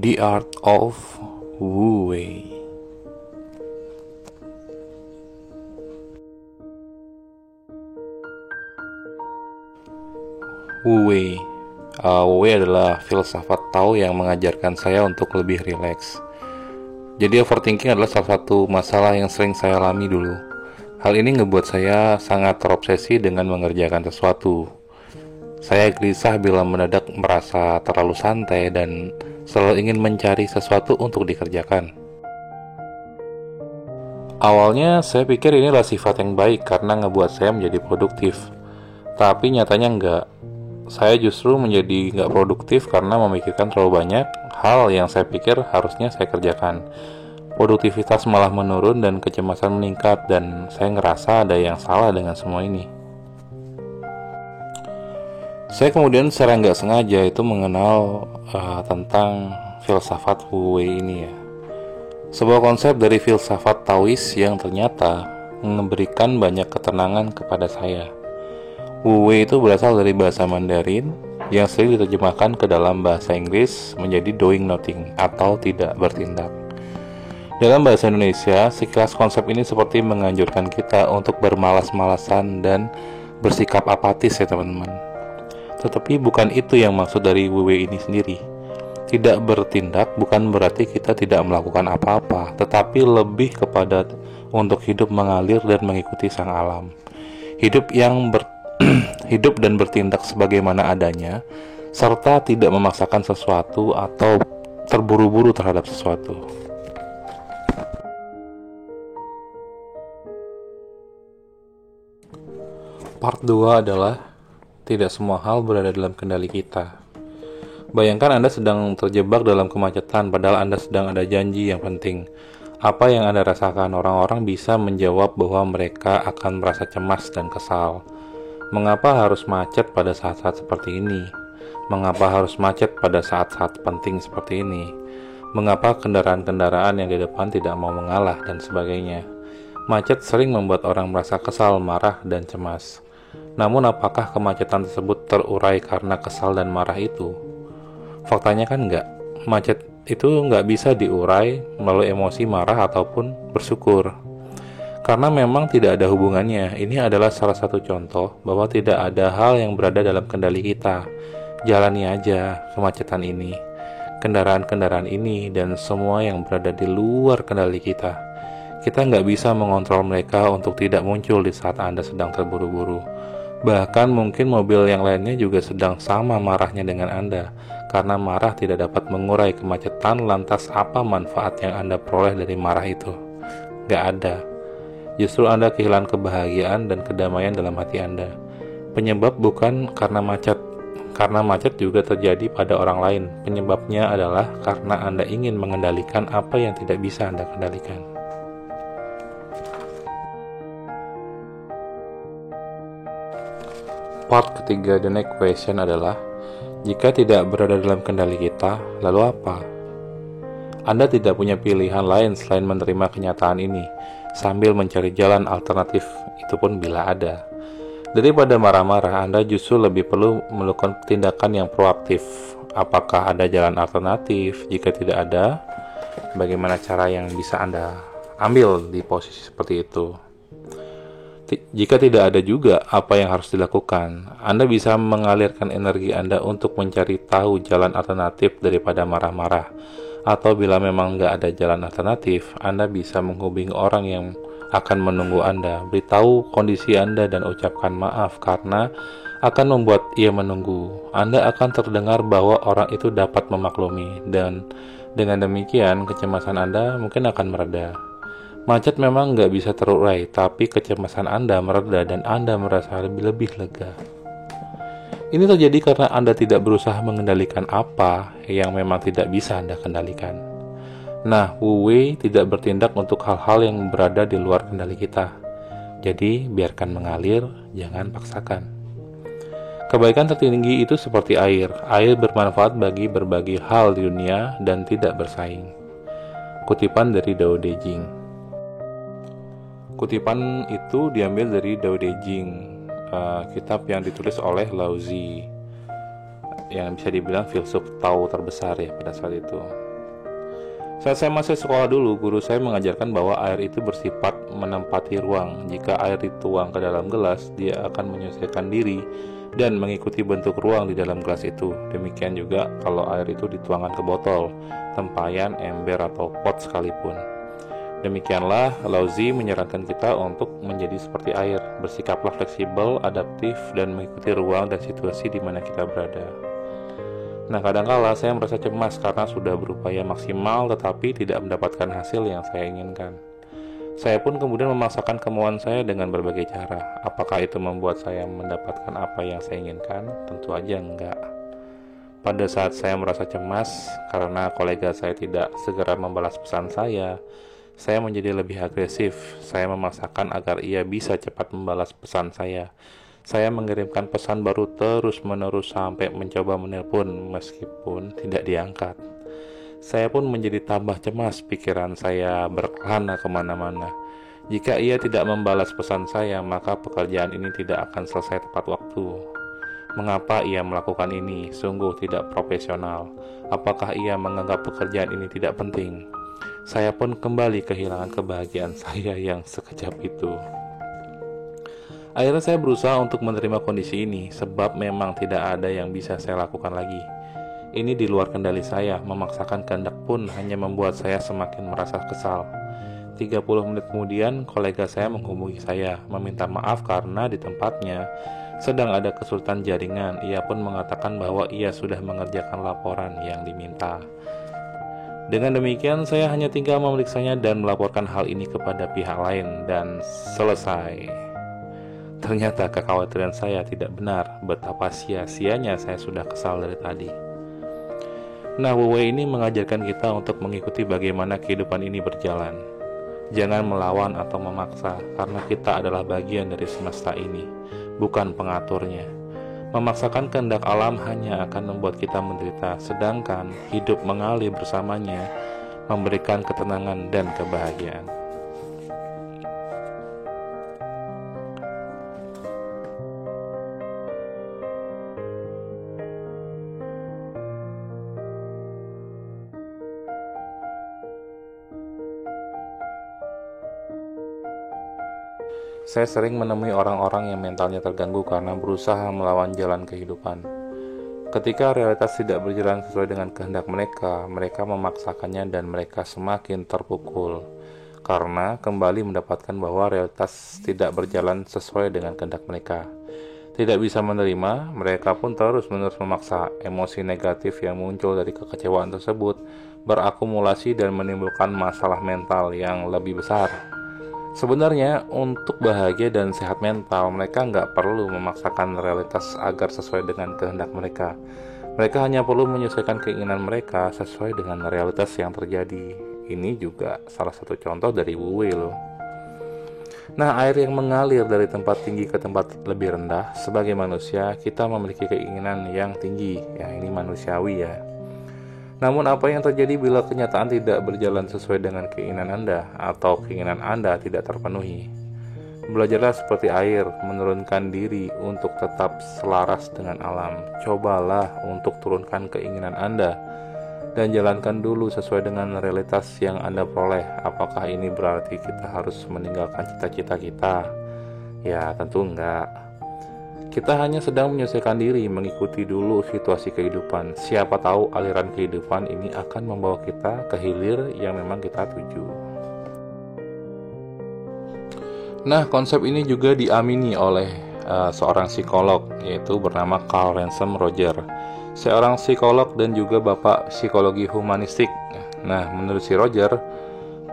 The Art of Wu Wei. Wu Wei. Wu Wei adalah filsafat Tao yang mengajarkan saya untuk lebih rileks. Jadi overthinking adalah salah satu masalah yang sering saya alami dulu. Hal ini ngebuat saya sangat terobsesi dengan mengerjakan sesuatu. Saya gelisah bila mendadak merasa terlalu santai dan selalu ingin mencari sesuatu untuk dikerjakan. Awalnya saya pikir inilah sifat yang baik karena ngebuat saya menjadi produktif. Tapi nyatanya enggak. Saya justru menjadi nggak produktif karena memikirkan terlalu banyak hal yang saya pikir harusnya saya kerjakan. Produktivitas malah menurun dan kecemasan meningkat, dan saya ngerasa ada yang salah dengan semua ini. Saya kemudian secara nggak sengaja itu mengenal tentang filsafat Wu Wei ini ya. Sebuah konsep dari filsafat Taois yang ternyata memberikan banyak ketenangan kepada saya. Wu Wei itu berasal dari bahasa Mandarin yang sering diterjemahkan ke dalam bahasa Inggris menjadi doing nothing atau tidak bertindak. Dalam bahasa Indonesia, sekilas konsep ini seperti menganjurkan kita untuk bermalas-malasan dan bersikap apatis ya teman-teman. Tetapi bukan itu yang maksud dari Wu Wei ini sendiri. Tidak bertindak bukan berarti kita tidak melakukan apa-apa, tetapi lebih kepada untuk hidup mengalir dan mengikuti sang alam. Hidup dan bertindak sebagaimana adanya, serta tidak memaksakan sesuatu atau terburu-buru terhadap sesuatu. Part 2 adalah tidak semua hal berada dalam kendali kita. Bayangkan Anda sedang terjebak dalam kemacetan padahal Anda sedang ada janji yang penting. Apa yang Anda rasakan? Orang-orang bisa menjawab bahwa mereka akan merasa cemas dan kesal. Mengapa harus macet pada saat-saat seperti ini? Mengapa harus macet pada saat-saat penting seperti ini? Mengapa kendaraan-kendaraan yang di depan tidak mau mengalah dan sebagainya? Macet sering membuat orang merasa kesal, marah, dan cemas. Namun apakah kemacetan tersebut terurai karena kesal dan marah itu? Faktanya kan enggak. Macet itu enggak bisa diurai melalui emosi marah ataupun bersyukur. Karena memang tidak ada hubungannya. Ini adalah salah satu contoh bahwa tidak ada hal yang berada dalam kendali kita. Jalani aja kemacetan ini, kendaraan-kendaraan ini, dan semua yang berada di luar kendali kita. Kita nggak bisa mengontrol mereka untuk tidak muncul di saat Anda sedang terburu-buru. Bahkan mungkin mobil yang lainnya juga sedang sama marahnya dengan Anda. Karena marah tidak dapat mengurai kemacetan, lantas apa manfaat yang Anda peroleh dari marah itu? Nggak ada. Justru Anda kehilangan kebahagiaan dan kedamaian dalam hati Anda. Penyebab bukan karena macet. Karena macet juga terjadi pada orang lain. Penyebabnya adalah karena Anda ingin mengendalikan apa yang tidak bisa Anda kendalikan. Part ketiga, the next question adalah, jika tidak berada dalam kendali kita, lalu apa? Anda tidak punya pilihan lain selain menerima kenyataan ini, sambil mencari jalan alternatif, itu pun bila ada. Daripada marah-marah, Anda justru lebih perlu melakukan tindakan yang proaktif. Apakah ada jalan alternatif? Jika tidak ada, bagaimana cara yang bisa Anda ambil di posisi seperti itu? Jika tidak ada juga, apa yang harus dilakukan? Anda bisa mengalirkan energi Anda untuk mencari tahu jalan alternatif daripada marah-marah. Atau bila memang nggak ada jalan alternatif, Anda bisa menghubungi orang yang akan menunggu Anda. Beritahu kondisi Anda dan ucapkan maaf karena akan membuat ia menunggu. Anda akan terdengar bahwa orang itu dapat memaklumi, dan dengan demikian kecemasan Anda mungkin akan mereda. Macet memang nggak bisa terurai, tapi kecemasan Anda mereda dan Anda merasa lebih lega. Ini terjadi karena Anda tidak berusaha mengendalikan apa yang memang tidak bisa Anda kendalikan. Nah, Wu Wei tidak bertindak untuk hal-hal yang berada di luar kendali kita. Jadi, biarkan mengalir, jangan paksakan. Kebaikan tertinggi itu seperti air. Air bermanfaat bagi berbagai hal di dunia dan tidak bersaing. Kutipan dari Dao De Jing. Kutipan itu diambil dari Dao De Jing, kitab yang ditulis oleh Lao Tzu, yang bisa dibilang filsuf Tao terbesar ya pada saat itu. Saat saya masih sekolah dulu, guru saya mengajarkan bahwa air itu bersifat menempati ruang. Jika air dituang ke dalam gelas, dia akan menyesuaikan diri dan mengikuti bentuk ruang di dalam gelas itu. Demikian juga kalau air itu dituangkan ke botol, tempayan, ember, atau pot sekalipun. Demikianlah Lao Tzu menyarankan kita untuk menjadi seperti air, bersikaplah fleksibel, adaptif, dan mengikuti ruang dan situasi di mana kita berada. Nah, kadangkala saya merasa cemas karena sudah berupaya maksimal tetapi tidak mendapatkan hasil yang saya inginkan. Saya pun kemudian memaksakan kemauan saya dengan berbagai cara. Apakah itu membuat saya mendapatkan apa yang saya inginkan? Tentu aja enggak. Pada saat saya merasa cemas karena kolega saya tidak segera membalas pesan saya menjadi lebih agresif. Saya memaksakan agar ia bisa cepat membalas pesan saya. Saya mengirimkan pesan baru terus-menerus sampai mencoba menelpon meskipun tidak diangkat. Saya pun menjadi tambah cemas, pikiran saya berkelana kemana-mana. Jika ia tidak membalas pesan saya, maka pekerjaan ini tidak akan selesai tepat waktu. Mengapa ia melakukan ini? Sungguh tidak profesional. Apakah ia menganggap pekerjaan ini tidak penting? Saya pun kembali kehilangan kebahagiaan saya yang sekejap itu. Akhirnya saya berusaha untuk menerima kondisi ini, sebab memang tidak ada yang bisa saya lakukan lagi. Ini di luar kendali saya, memaksakan kehendak pun hanya membuat saya semakin merasa kesal. 30 menit kemudian, kolega saya menghubungi saya, meminta maaf karena di tempatnya sedang ada kesulitan jaringan. Ia pun mengatakan bahwa ia sudah mengerjakan laporan yang diminta. Dengan demikian, saya hanya tinggal memeriksanya dan melaporkan hal ini kepada pihak lain, dan selesai. Ternyata kekhawatiran saya tidak benar. Betapa sia-sianya saya sudah kesal dari tadi. Nah, Wu Wei ini mengajarkan kita untuk mengikuti bagaimana kehidupan ini berjalan. Jangan melawan atau memaksa, karena kita adalah bagian dari semesta ini, bukan pengaturnya. Memaksakan kehendak alam hanya akan membuat kita menderita, sedangkan hidup mengalir bersamanya memberikan ketenangan dan kebahagiaan. Saya sering menemui orang-orang yang mentalnya terganggu karena berusaha melawan jalan kehidupan. Ketika realitas tidak berjalan sesuai dengan kehendak mereka, mereka memaksakannya dan mereka semakin terpukul karena kembali mendapatkan bahwa realitas tidak berjalan sesuai dengan kehendak mereka. Tidak bisa menerima, mereka pun terus-menerus memaksa. Emosi negatif yang muncul dari kekecewaan tersebut berakumulasi dan menimbulkan masalah mental yang lebih besar. Sebenarnya untuk bahagia dan sehat mental, mereka nggak perlu memaksakan realitas agar sesuai dengan kehendak mereka. Mereka hanya perlu menyesuaikan keinginan mereka sesuai dengan realitas yang terjadi. Ini juga salah satu contoh dari Wu Wei loh. Nah, air yang mengalir dari tempat tinggi ke tempat lebih rendah, sebagai manusia kita memiliki keinginan yang tinggi. Ya, ini manusiawi ya. Namun apa yang terjadi bila kenyataan tidak berjalan sesuai dengan keinginan Anda atau keinginan Anda tidak terpenuhi? Belajarlah seperti air, menurunkan diri untuk tetap selaras dengan alam. Cobalah untuk turunkan keinginan Anda dan jalankan dulu sesuai dengan realitas yang Anda peroleh. Apakah ini berarti kita harus meninggalkan cita-cita kita? Ya, tentu enggak. Kita hanya sedang menyesuaikan diri, mengikuti dulu situasi kehidupan. Siapa tahu aliran kehidupan ini akan membawa kita ke hilir yang memang kita tuju. Nah, konsep ini juga diamini oleh seorang psikolog, yaitu bernama Carl Ransom Roger. Seorang psikolog dan juga bapak psikologi humanistik. Nah, menurut si Roger,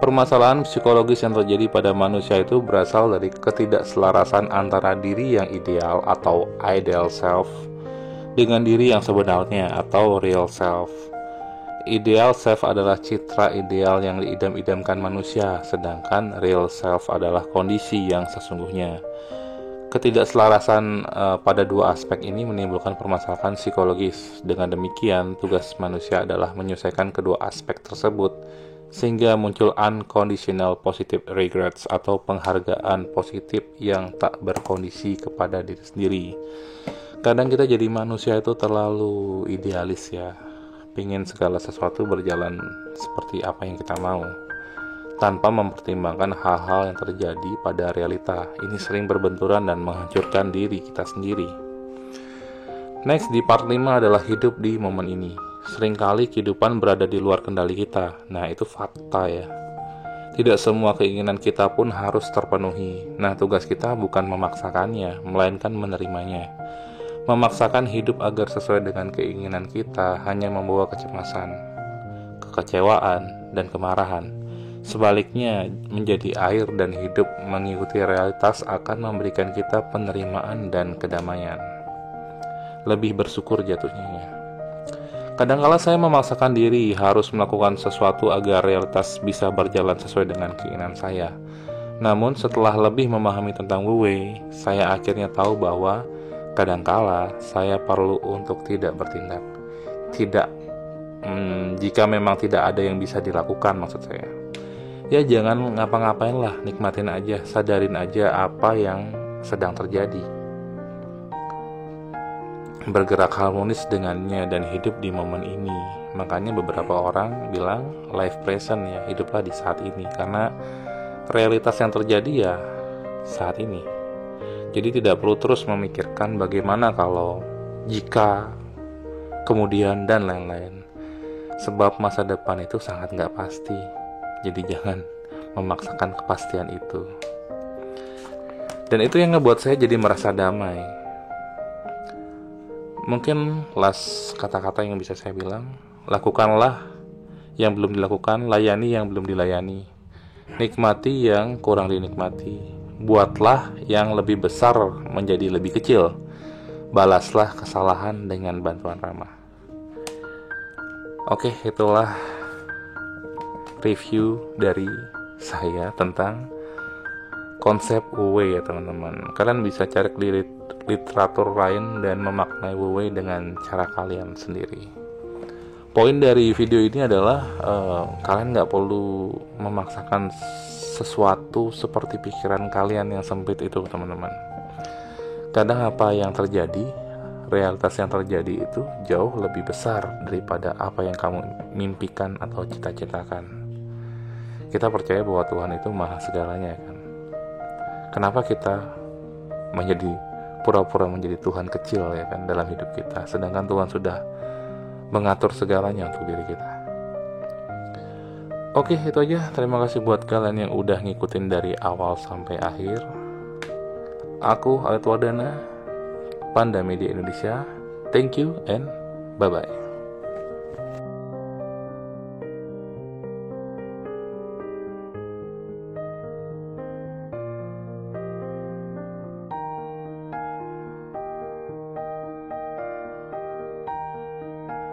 permasalahan psikologis yang terjadi pada manusia itu berasal dari ketidakselarasan antara diri yang ideal atau ideal self dengan diri yang sebenarnya atau real self. Ideal self adalah citra ideal yang diidam-idamkan manusia, sedangkan real self adalah kondisi yang sesungguhnya. Ketidakselarasan pada dua aspek ini menimbulkan permasalahan psikologis. Dengan demikian, tugas manusia adalah menyelesaikan kedua aspek tersebut sehingga muncul unconditional positive regrets atau penghargaan positif yang tak berkondisi kepada diri sendiri. Kadang kita jadi manusia itu terlalu idealis ya, pingin segala sesuatu berjalan seperti apa yang kita mau, tanpa mempertimbangkan hal-hal yang terjadi pada realita. Ini sering berbenturan dan menghancurkan diri kita sendiri. Next, di part 5 adalah hidup di momen ini. Seringkali kehidupan berada di luar kendali kita. Nah, itu fakta ya. Tidak semua keinginan kita pun harus terpenuhi. Nah, tugas kita bukan memaksakannya, melainkan menerimanya. Memaksakan hidup agar sesuai dengan keinginan kita hanya membawa kecemasan, kekecewaan, dan kemarahan. Sebaliknya, menjadi air dan hidup mengikuti realitas akan memberikan kita penerimaan dan kedamaian. Lebih bersyukur jatuhnya. Kadangkala saya memaksakan diri harus melakukan sesuatu agar realitas bisa berjalan sesuai dengan keinginan saya. Namun setelah lebih memahami tentang Wu Wei, saya akhirnya tahu bahwa kadangkala saya perlu untuk tidak bertindak. Jika memang tidak ada yang bisa dilakukan, maksud saya. Ya jangan ngapa-ngapain lah, nikmatin aja, sadarin aja apa yang sedang terjadi. Bergerak harmonis dengannya dan hidup di momen ini. Makanya beberapa orang bilang life present ya, hiduplah di saat ini, karena realitas yang terjadi ya saat ini. Jadi tidak perlu terus memikirkan bagaimana kalau, jika, kemudian dan lain-lain. Sebab masa depan itu sangat gak pasti. Jadi jangan memaksakan kepastian itu. Dan itu yang ngebuat saya jadi merasa damai. Mungkin last kata-kata yang bisa saya bilang, lakukanlah yang belum dilakukan, layani yang belum dilayani, nikmati yang kurang dinikmati, buatlah yang lebih besar menjadi lebih kecil, balaslah kesalahan dengan bantuan ramah. Oke, itulah review dari saya tentang konsep Wu Wei ya teman-teman. Kalian bisa cari di literatur lain dan memaknai Wu Wei dengan cara kalian sendiri. Poin dari video ini adalah kalian gak perlu memaksakan sesuatu seperti pikiran kalian yang sempit itu teman-teman. Kadang apa yang terjadi, realitas yang terjadi itu jauh lebih besar daripada apa yang kamu mimpikan atau cita-citakan. Kita percaya bahwa Tuhan itu maha segalanya kan. Kenapa kita pura-pura menjadi Tuhan kecil ya kan dalam hidup kita, sedangkan Tuhan sudah mengatur segalanya untuk diri kita. Oke, itu aja. Terima kasih buat kalian yang udah ngikutin dari awal sampai akhir. Aku Alit Wardana, Panda Media Indonesia. Thank you and bye-bye.